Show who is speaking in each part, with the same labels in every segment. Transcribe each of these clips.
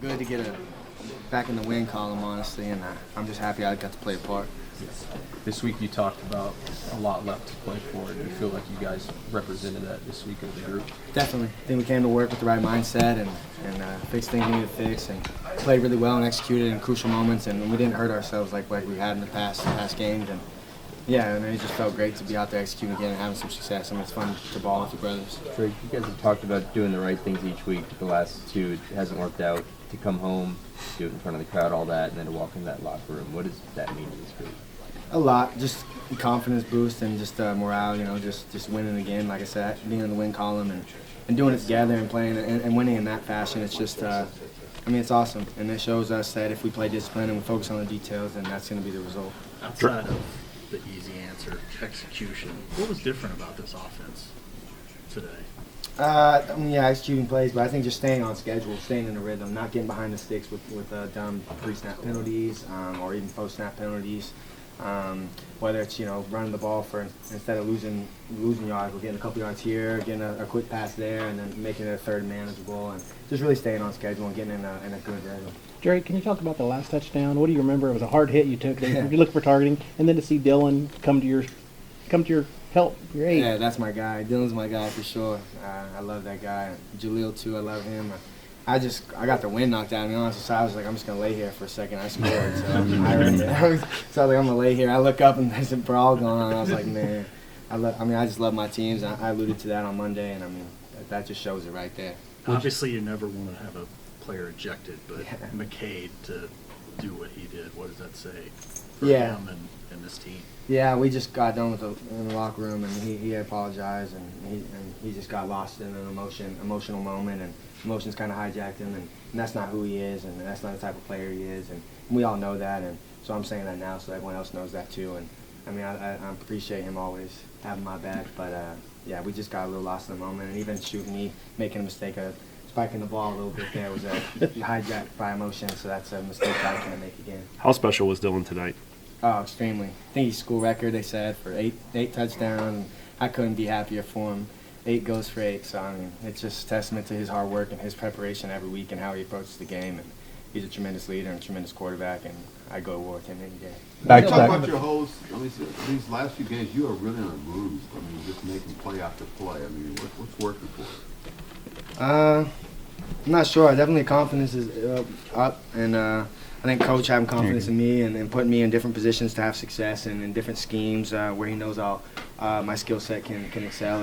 Speaker 1: good to get back in the win column, honestly, and I'm just happy I got to play a part.
Speaker 2: This week you talked about a lot left to play for. Do you feel like you guys represented that this week as a group?
Speaker 1: Definitely. I think we came to work with the right mindset and fix things we need to fix and played really well and executed in crucial moments, and we didn't hurt ourselves like we had in the past games. And yeah, and it just felt great to be out there executing again and having some success. I mean, it's fun to ball with your brothers.
Speaker 3: Drake, you guys have talked about doing the right things each week. The last two, it hasn't worked out. To come home, do it in front of the crowd, all that, and then to walk in that locker room. What does that mean to this group?
Speaker 1: A lot, just confidence boost and just morale. Just winning again. Like I said, being in the win column and doing it together and playing and winning in that fashion. It's just, it's awesome, and it shows us that if we play discipline and we focus on the details, then that's going to be the result.
Speaker 4: Outside of the easy answer, execution, what was different about this offense today?
Speaker 1: Executing plays, but I think just staying on schedule, staying in the rhythm, not getting behind the sticks with dumb pre-snap penalties or even post-snap penalties. Whether it's running the ball for instead of losing yards, we're getting a couple yards here, getting a quick pass there, and then making it a third manageable, and just really staying on schedule and getting in a good rhythm.
Speaker 5: Drake, can you talk about the last touchdown? What do you remember? It was a hard hit you took. You looked for targeting, and then to see Dylan come to your help, your aid.
Speaker 1: Yeah, that's my guy. Dylan's my guy for sure. I love that guy. Jaleel too. I love him. I got the wind knocked out of me, honestly, so I was like, I'm just going to lay here for a second. I scored, so I was like, I'm going to lay here. I look up, and there's a brawl going on. I was like, man, I just love my teams. I alluded to that on Monday, and, that just shows it right there.
Speaker 4: Obviously, you never want to have a player ejected, but McCade to do what he did, what does that say for him and this team?
Speaker 1: Yeah, we just got done in the locker room, and he apologized, and he just got lost in an emotional moment, and emotions kind of hijacked him, and that's not who he is, and that's not the type of player he is, and we all know that, and so I'm saying that now so everyone else knows that too, and I appreciate him always having my back, but we just got a little lost in the moment, and even me making a mistake of spiking the ball a little bit there was hijacked by emotion, so that's a mistake I can't make again.
Speaker 6: How special was Dylan tonight?
Speaker 1: Oh, extremely. I think he's school record, they said, for eight touchdowns. I couldn't be happier for him. 8 goes for 8, so it's just a testament to his hard work and his preparation every week and how he approaches the game. And he's a tremendous leader and a tremendous quarterback, and I go to war with him any day.
Speaker 7: Talk about your these last few games, you are really in a groove. Just making play after play. What's working for you?
Speaker 1: I'm not sure. Definitely confidence is up, and I think Coach having confidence in me and putting me in different positions to have success and in different schemes where he knows my skill set can excel.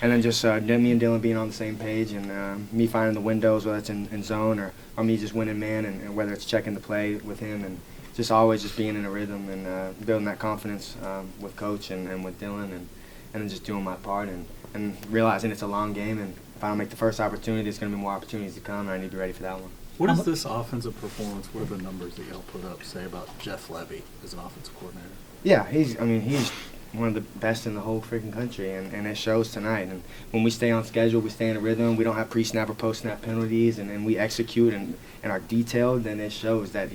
Speaker 1: And then just me and Dylan being on the same page and me finding the windows, whether it's in zone or me just winning man and whether it's checking the play with him and just always just being in a rhythm and building that confidence with Coach and with Dylan and then just doing my part and realizing it's a long game and if I don't make the first opportunity, there's going to be more opportunities to come and I need to be ready for that one.
Speaker 4: What does this offensive performance, what are the numbers that y'all put up, say about Jeff Levy as an offensive coordinator?
Speaker 1: Yeah, he's one of the best in the whole freaking country, and it shows tonight. And when we stay on schedule, we stay in a rhythm, we don't have pre-snap or post-snap penalties, and we execute and are detailed, then it shows that,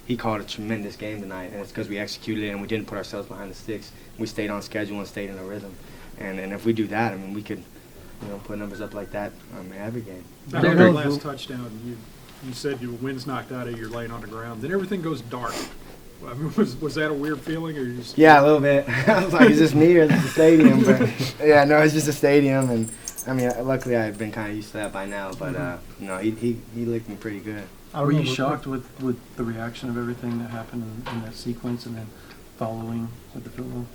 Speaker 1: he called a tremendous game tonight, and it's because we executed and we didn't put ourselves behind the sticks. We stayed on schedule and stayed in a rhythm. And if we do that, we could put numbers up like that every game.
Speaker 8: Back on that last touchdown, you said your wind's knocked out of you, you're laying on the ground. Then everything goes dark. Was that a weird feeling? Or you just...
Speaker 1: Yeah, a little bit. I was like, is this me or is this the stadium? But yeah, no, it's just a stadium. And luckily I've been kind of used to that by now. But he licked me pretty good.
Speaker 2: Were you shocked with the reaction of everything that happened in that sequence and then following with the field goal?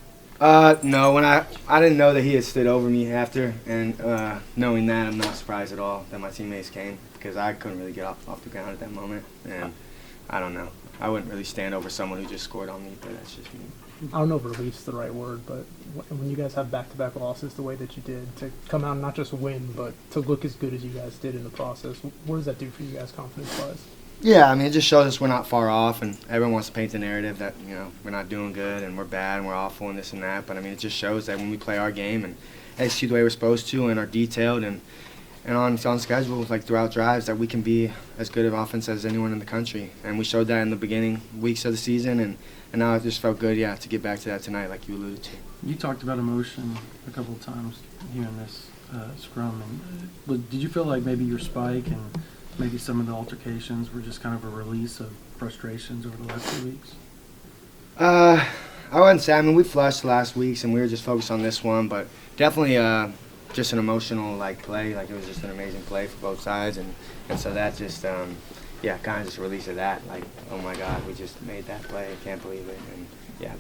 Speaker 1: No, when I didn't know that he had stood over me after, and knowing that, I'm not surprised at all that my teammates came because I couldn't really get off the ground at that moment, and I don't know. I wouldn't really stand over someone who just scored on me, but that's just me.
Speaker 9: I don't know if relief's the right word, but when you guys have back-to-back losses the way that you did, to come out and not just win, but to look as good as you guys did in the process, what does that do for you guys confidence-wise?
Speaker 1: Yeah, it just shows us we're not far off, and everyone wants to paint the narrative that, we're not doing good and we're bad and we're awful and this and that. But, it just shows that when we play our game and execute the way we're supposed to and are detailed and on schedule, like throughout drives, that we can be as good of offense as anyone in the country. And we showed that in the beginning weeks of the season, and now it just felt good, to get back to that tonight, like you alluded to.
Speaker 2: You talked about emotion a couple of times here in this scrum. And did you feel like maybe your spike and
Speaker 6: maybe some of the altercations were just kind of a release of frustrations over the last 2 weeks?
Speaker 1: I wouldn't say. I mean, we flushed last week's, and we were just focused on this one. But definitely, just an emotional play. Like, it was just an amazing play for both sides, and so that just kind of just a release of that. Like, oh my God, we just made that play. I can't believe it. And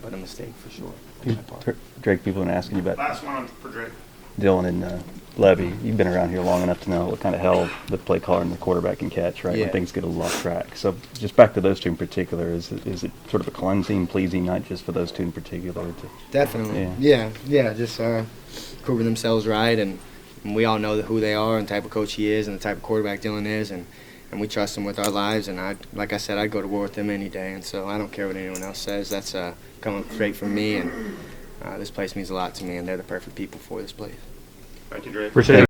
Speaker 1: but a mistake for sure. on my part.
Speaker 10: Drake, people have been asking you about
Speaker 11: Last one for Drake.
Speaker 10: Dylan and Levy. You've been around here long enough to know what kind of hell the play caller and the quarterback can catch, right?
Speaker 1: Yeah.
Speaker 10: When things get a little off track. So just back to those two in particular, is it sort of a cleansing, pleasing night just for those two in particular?
Speaker 1: Definitely.
Speaker 10: Yeah.
Speaker 1: Yeah. Just proving themselves right, and we all know who they are and the type of coach he is and the type of quarterback Dylan is, and we trust him with our lives. And like I said, I'd go to war with them any day, and so I don't care what anyone else says. That's coming straight from me, and this place means a lot to me, and they're the perfect people for this place.
Speaker 11: Thank you, Drake.
Speaker 10: Appreciate it.